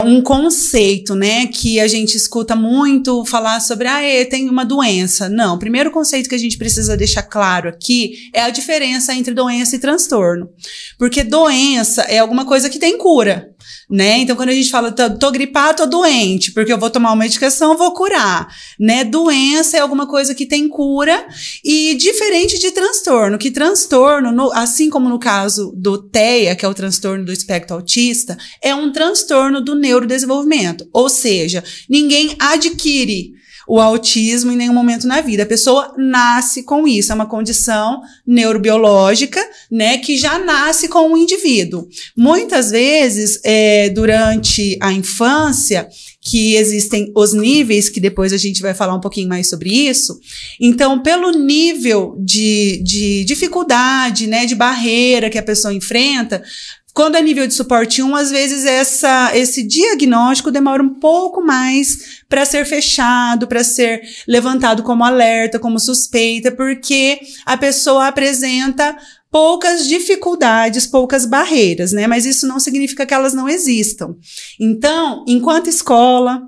um conceito, né, que a gente escuta muito falar sobre, tem uma doença. Não, o primeiro conceito que a gente precisa deixar claro aqui é a diferença entre doença e transtorno. Porque doença é alguma coisa que tem cura, né? Então, quando a gente fala, tô gripado, tô doente, porque eu vou tomar uma medicação, vou curar, né? Doença é alguma coisa que tem cura, e diferente de transtorno, que transtorno, assim como no caso do TEA, que é o transtorno do espectro autista, é um transtorno do neurodesenvolvimento, ou seja, ninguém adquire o autismo em nenhum momento na vida. A pessoa nasce com isso. É uma condição neurobiológica, né, que já nasce com o indivíduo. Muitas vezes, durante a infância, que existem os níveis, que depois a gente vai falar um pouquinho mais sobre isso. Então, pelo nível de dificuldade, né, de barreira que a pessoa enfrenta, quando é nível de suporte 1, às vezes esse diagnóstico demora um pouco mais para ser fechado, para ser levantado como alerta, como suspeita, porque a pessoa apresenta poucas dificuldades, poucas barreiras, né? Mas isso não significa que elas não existam. Então, enquanto escola,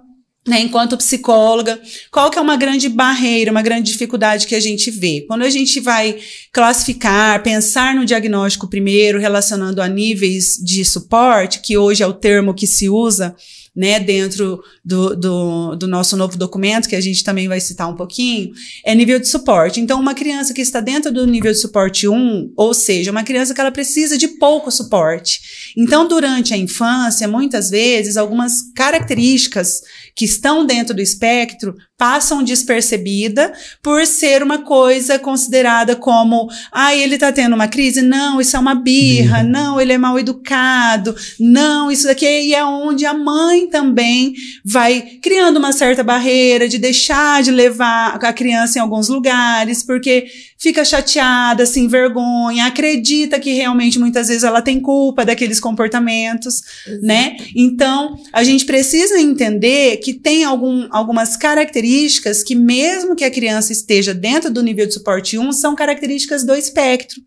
né, enquanto psicóloga, qual que é uma grande barreira, uma grande dificuldade que a gente vê? Quando a gente vai classificar, pensar no diagnóstico primeiro, relacionando a níveis de suporte, que hoje é o termo que se usa, né, dentro do nosso novo documento, que a gente também vai citar um pouquinho, é nível de suporte. Então, uma criança que está dentro do nível de suporte 1, ou seja, uma criança que ela precisa de pouco suporte. Então, durante a infância, muitas vezes, algumas características que estão dentro do espectro passam despercebida por ser uma coisa considerada como, ele tá tendo uma crise? Não, isso é uma birra. Não, ele é mal educado. Não, isso daqui, e é onde a mãe também vai criando uma certa barreira de deixar de levar a criança em alguns lugares, porque fica chateada, se envergonha, acredita que realmente muitas vezes ela tem culpa daqueles comportamentos, né? Então, a gente precisa entender que tem algumas características que, mesmo que a criança esteja dentro do nível de suporte 1, são características do espectro.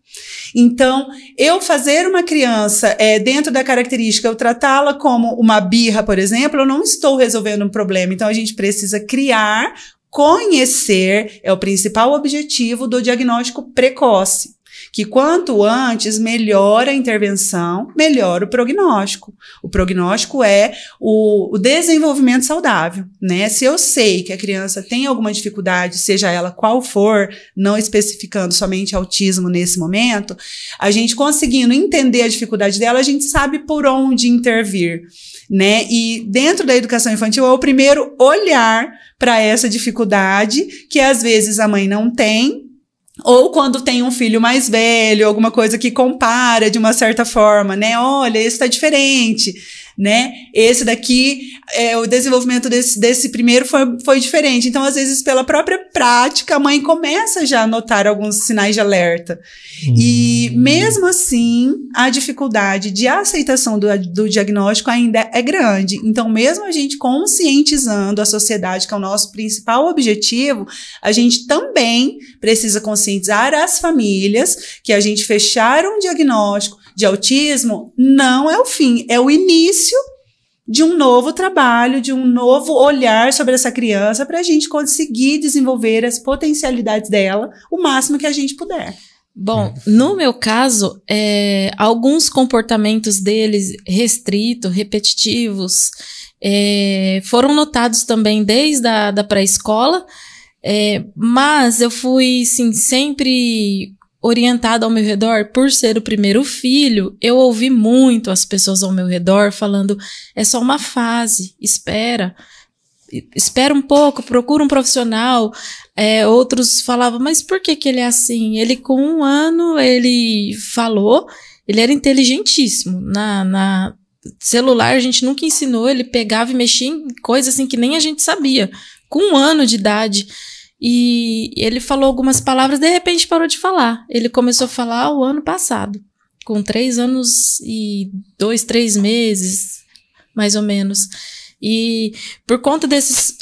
Então, eu fazer uma criança dentro da característica, eu tratá-la como uma birra, por exemplo, eu não estou resolvendo um problema. Então, a gente precisa criar, conhecer, é o principal objetivo do diagnóstico precoce. Que quanto antes melhora a intervenção, melhora o prognóstico. O prognóstico é o desenvolvimento saudável, né? Se eu sei que a criança tem alguma dificuldade, seja ela qual for, não especificando somente autismo nesse momento, a gente conseguindo entender a dificuldade dela, a gente sabe por onde intervir, né? E dentro da educação infantil é o primeiro olhar para essa dificuldade que às vezes a mãe não tem, ou quando tem um filho mais velho, alguma coisa que compara de uma certa forma, né? Olha, esse tá diferente, né? Esse daqui, o desenvolvimento desse primeiro foi diferente. Então, às vezes, pela própria prática, a mãe começa já a notar alguns sinais de alerta. E, mesmo assim, a dificuldade de aceitação do diagnóstico ainda é grande. Então, mesmo a gente conscientizando a sociedade, que é o nosso principal objetivo, a gente também precisa conscientizar as famílias que a gente fechar um diagnóstico de autismo não é o fim, é o início de um novo trabalho, de um novo olhar sobre essa criança para a gente conseguir desenvolver as potencialidades dela o máximo que a gente puder. Bom, no meu caso, alguns comportamentos deles restritos, repetitivos, foram notados também desde a pré-escola, mas eu fui, sim, sempre orientada ao meu redor, por ser o primeiro filho, eu ouvi muito as pessoas ao meu redor falando, é só uma fase, espera um pouco, procura um profissional. Outros falavam, mas por que ele é assim? Ele com 1 ano, ele falou, ele era inteligentíssimo, na celular a gente nunca ensinou, ele pegava e mexia em coisas assim que nem a gente sabia, com 1 ano de idade. E ele falou algumas palavras, de repente parou de falar. Ele começou a falar o ano passado, com 3 anos e 2, 3 meses, mais ou menos. E por conta desses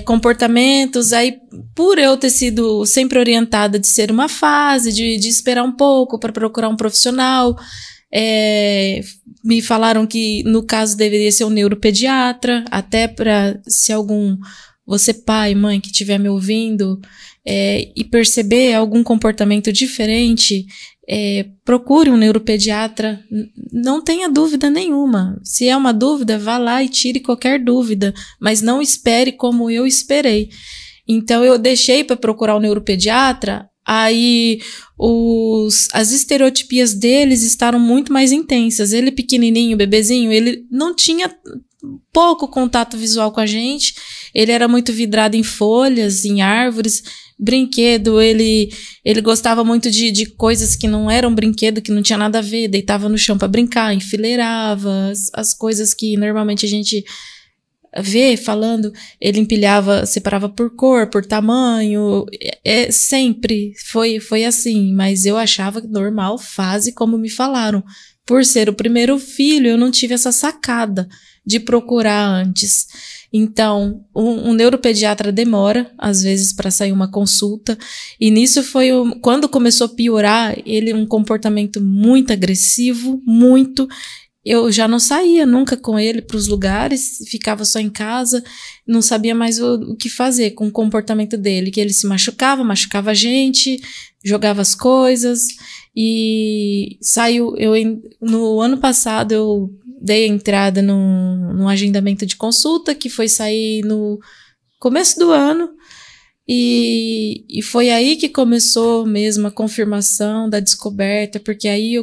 comportamentos, aí por eu ter sido sempre orientada de ser uma fase, de esperar um pouco para procurar um profissional, Me falaram que no caso deveria ser um neuropediatra, até para se você pai, mãe que estiver me ouvindo e perceber algum comportamento diferente, procure um neuropediatra, não tenha dúvida nenhuma. Se é uma dúvida, vá lá e tire qualquer dúvida, mas não espere como eu esperei. Então eu deixei para procurar o neuropediatra, aí as estereotipias deles estavam muito mais intensas. Ele pequenininho, bebezinho, ele não tinha pouco contato visual com a gente, ele era muito vidrado em folhas, em árvores, brinquedo, ele gostava muito de coisas que não eram brinquedo, que não tinha nada a ver, deitava no chão para brincar, enfileirava, as coisas que normalmente a gente vê falando, ele empilhava, separava por cor, por tamanho, sempre foi assim, mas eu achava normal, fase como me falaram. Por ser o primeiro filho, eu não tive essa sacada de procurar antes. Então, um neuropediatra demora, às vezes, para sair uma consulta. E nisso foi quando começou a piorar, ele um comportamento muito agressivo, muito. Eu já não saía nunca com ele para os lugares, ficava só em casa, não sabia mais o que fazer com o comportamento dele, que ele se machucava a gente, jogava as coisas. E saiu, no ano passado eu dei a entrada num agendamento de consulta que foi sair no começo do ano e foi aí que começou mesmo a confirmação da descoberta, porque aí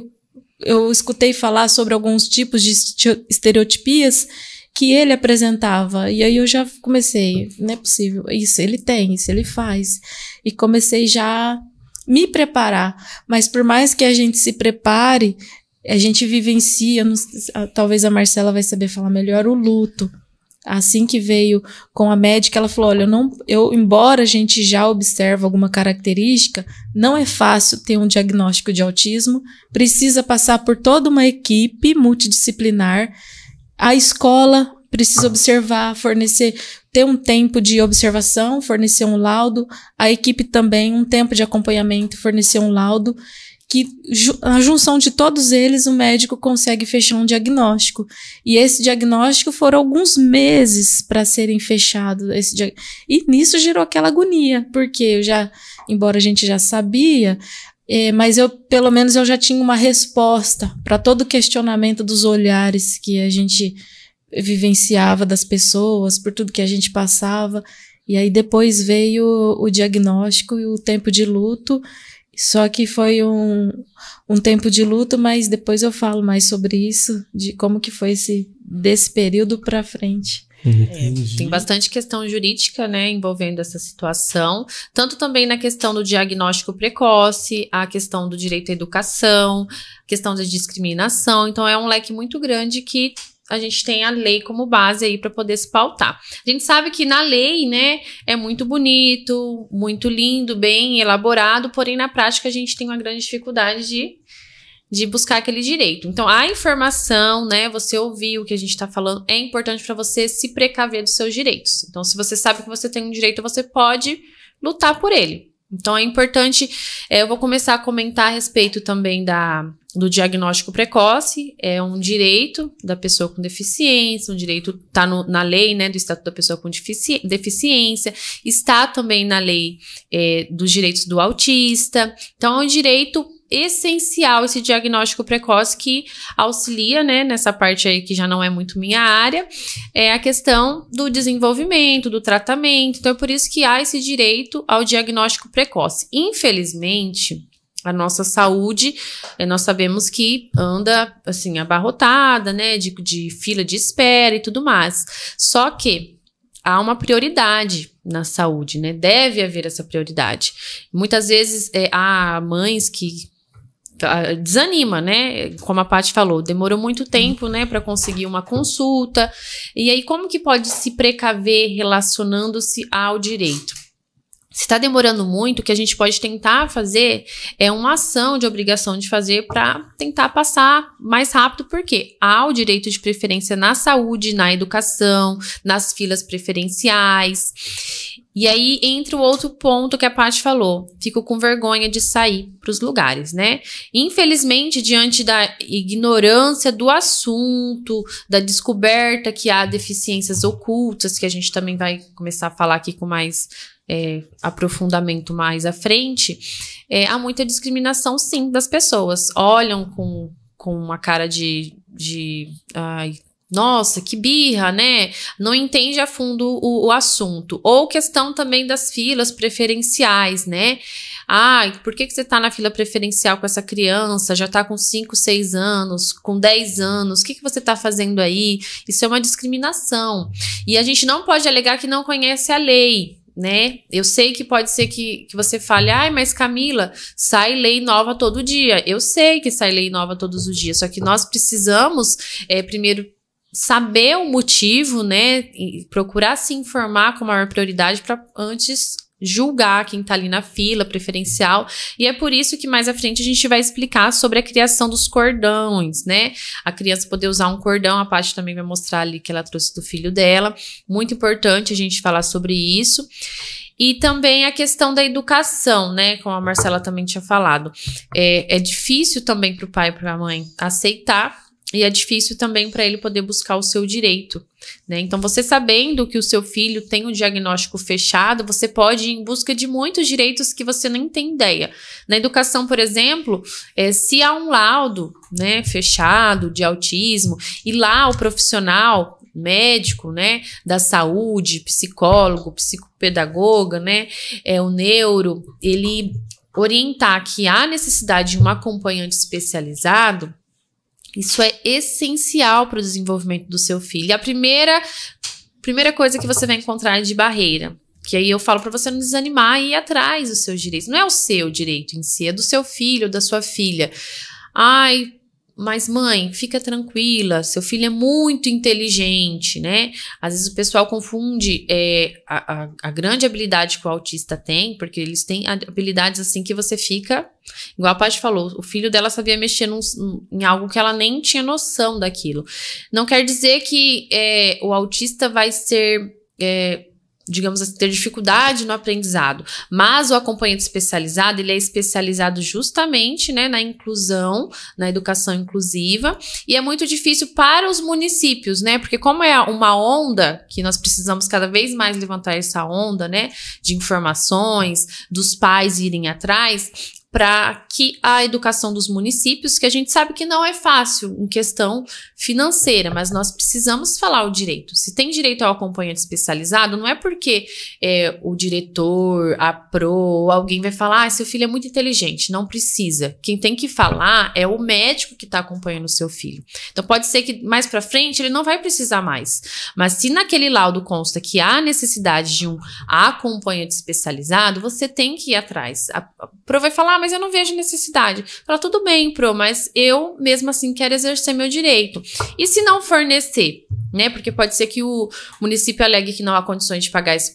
eu escutei falar sobre alguns tipos de estereotipias que ele apresentava, e aí eu já comecei, não é possível, isso ele tem, isso ele faz, e comecei já me preparar, mas por mais que a gente se prepare, a gente vivencia, talvez a Marcela vai saber falar melhor, o luto. Assim que veio com a médica, ela falou, olha, embora a gente já observe alguma característica, não é fácil ter um diagnóstico de autismo, precisa passar por toda uma equipe multidisciplinar, a escola precisa observar, ter um tempo de observação, fornecer um laudo, a equipe também, um tempo de acompanhamento, fornecer um laudo, que a junção de todos eles, o médico consegue fechar um diagnóstico. E esse diagnóstico foram alguns meses para serem fechados. E nisso gerou aquela agonia, porque embora a gente já sabia, mas pelo menos eu já tinha uma resposta para todo o questionamento dos olhares que a gente vivenciava das pessoas, por tudo que a gente passava. E aí depois veio o diagnóstico e o tempo de luto. Só que foi um tempo de luto, mas depois eu falo mais sobre isso, de como que foi desse período para frente. Tem bastante questão jurídica, né, envolvendo essa situação, tanto também na questão do diagnóstico precoce, a questão do direito à educação, questão da discriminação. Então é um leque muito grande que a gente tem a lei como base aí para poder se pautar. A gente sabe que na lei, né, é muito bonito, muito lindo, bem elaborado, porém na prática a gente tem uma grande dificuldade de buscar aquele direito. Então a informação, né, você ouvir o que a gente está falando, é importante para você se precaver dos seus direitos. Então se você sabe que você tem um direito, você pode lutar por ele. Então é importante, eu vou começar a comentar a respeito também do diagnóstico precoce, é um direito da pessoa com deficiência, um direito está na lei, né, do Estatuto da Pessoa com Deficiência, está também na lei dos direitos do autista. Então é um direito essencial esse diagnóstico precoce que auxilia, né, nessa parte aí que já não é muito minha área, é a questão do desenvolvimento, do tratamento. Então é por isso que há esse direito ao diagnóstico precoce. Infelizmente, a nossa saúde, nós sabemos que anda, assim, abarrotada, né, de fila de espera e tudo mais. Só que há uma prioridade na saúde, né, deve haver essa prioridade. Muitas vezes há mães que desanima, né? Como a Paty falou, demorou muito tempo, né, para conseguir uma consulta. E aí, como que pode se precaver relacionando-se ao direito? Se está demorando muito, o que a gente pode tentar fazer é uma ação de obrigação de fazer para tentar passar mais rápido, porque há o direito de preferência na saúde, na educação, nas filas preferenciais. E aí entra o outro ponto que a Paty falou, fico com vergonha de sair para os lugares, né? Infelizmente, diante da ignorância do assunto, da descoberta que há deficiências ocultas, que a gente também vai começar a falar aqui com mais aprofundamento mais à frente, há muita discriminação, sim, das pessoas. Olham com uma cara de ai, nossa, que birra, né? Não entende a fundo o assunto. Ou questão também das filas preferenciais, né? Ai, por que você tá na fila preferencial com essa criança? Já tá com 5, 6 anos, com 10 anos, o que você tá fazendo aí? Isso é uma discriminação. E a gente não pode alegar que não conhece a lei, né? Eu sei que pode ser que você fale, ai, mas Camila, sai lei nova todo dia. Eu sei que sai lei nova todos os dias, só que nós precisamos, primeiro, saber o motivo, né? E procurar se informar com maior prioridade para antes julgar quem tá ali na fila preferencial. E é por isso que mais à frente a gente vai explicar sobre a criação dos cordões, né? A criança poder usar um cordão, a Paty também vai mostrar ali que ela trouxe do filho dela. Muito importante a gente falar sobre isso. E também a questão da educação, né? Como a Marcela também tinha falado. É difícil também para o pai e para a mãe aceitar. E é difícil também para ele poder buscar o seu direito, né? Então, você sabendo que o seu filho tem um diagnóstico fechado, você pode ir em busca de muitos direitos que você nem tem ideia. Na educação, por exemplo, se há um laudo, né, fechado de autismo, e lá o profissional médico, né, da saúde, psicólogo, psicopedagoga, né, o neuro, ele orientar que há necessidade de um acompanhante especializado, isso é essencial para o desenvolvimento do seu filho. E a primeira coisa que você vai encontrar de barreira, que aí eu falo para você não desanimar e ir atrás dos seus direitos. Não é o seu direito em si, é do seu filho, da sua filha. Ai, mas mãe, fica tranquila, seu filho é muito inteligente, né? Às vezes o pessoal confunde a grande habilidade que o autista tem, porque eles têm habilidades assim que você fica, igual a Paty falou, o filho dela sabia mexer em algo que ela nem tinha noção daquilo. Não quer dizer que o autista vai ser... digamos assim, ter dificuldade no aprendizado. Mas o acompanhante especializado, ele é especializado justamente, né, na inclusão, na educação inclusiva, e é muito difícil para os municípios, né, porque como é uma onda, que nós precisamos cada vez mais levantar essa onda, né, de informações, dos pais irem atrás, para que a educação dos municípios, que a gente sabe que não é fácil em questão financeira, mas nós precisamos falar o direito. Se tem direito ao acompanhante especializado, não é porque o diretor, a pro, alguém vai falar, seu filho é muito inteligente, não precisa. Quem tem que falar é o médico que está acompanhando o seu filho. Então pode ser que mais para frente ele não vai precisar mais, mas se naquele laudo consta que há necessidade de um acompanhante especializado, você tem que ir atrás. A pro vai falar, mas eu não vejo necessidade. Fala, tudo bem, pro, mas eu mesmo assim quero exercer meu direito. E se não fornecer, né? Porque pode ser que o município alegue que não há condições de pagar esse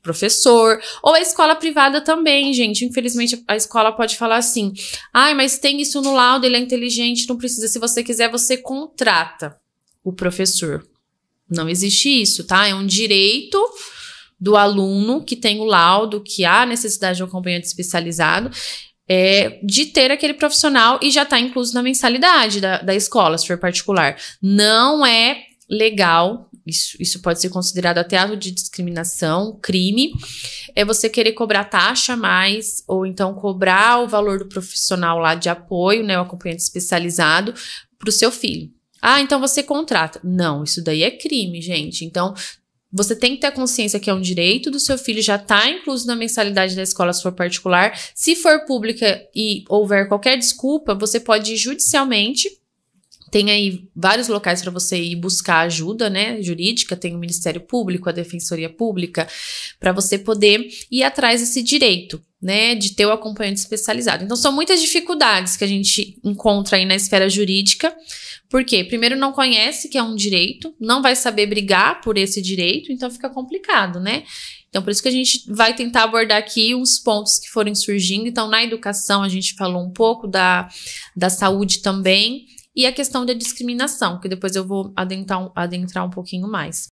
professor, ou a escola privada também, gente. Infelizmente, a escola pode falar assim, ai, mas tem isso no laudo, ele é inteligente, não precisa. Se você quiser, você contrata o professor. Não existe isso, tá? É um direito do aluno que tem o laudo, que há necessidade de um acompanhante especializado, de ter aquele profissional e já está incluso na mensalidade da escola, se for particular. Não é legal, isso pode ser considerado até ato de discriminação, crime, é você querer cobrar taxa a mais, ou então cobrar o valor do profissional lá de apoio, né, o acompanhante especializado, para o seu filho. Ah, então você contrata. Não, isso daí é crime, gente. Então, você tem que ter consciência que é um direito do seu filho, já está incluso na mensalidade da escola se for particular. Se for pública e houver qualquer desculpa, você pode ir judicialmente Tem aí vários locais para você ir buscar ajuda, né, jurídica, tem o Ministério Público, a Defensoria Pública, para você poder ir atrás desse direito, né, de ter o acompanhante especializado. Então, são muitas dificuldades que a gente encontra aí na esfera jurídica, porque primeiro não conhece que é um direito, não vai saber brigar por esse direito, então fica complicado, né? Então, por isso que a gente vai tentar abordar aqui uns pontos que forem surgindo. Então, na educação, a gente falou um pouco da saúde também, e a questão da discriminação, que depois eu vou adentrar um pouquinho mais.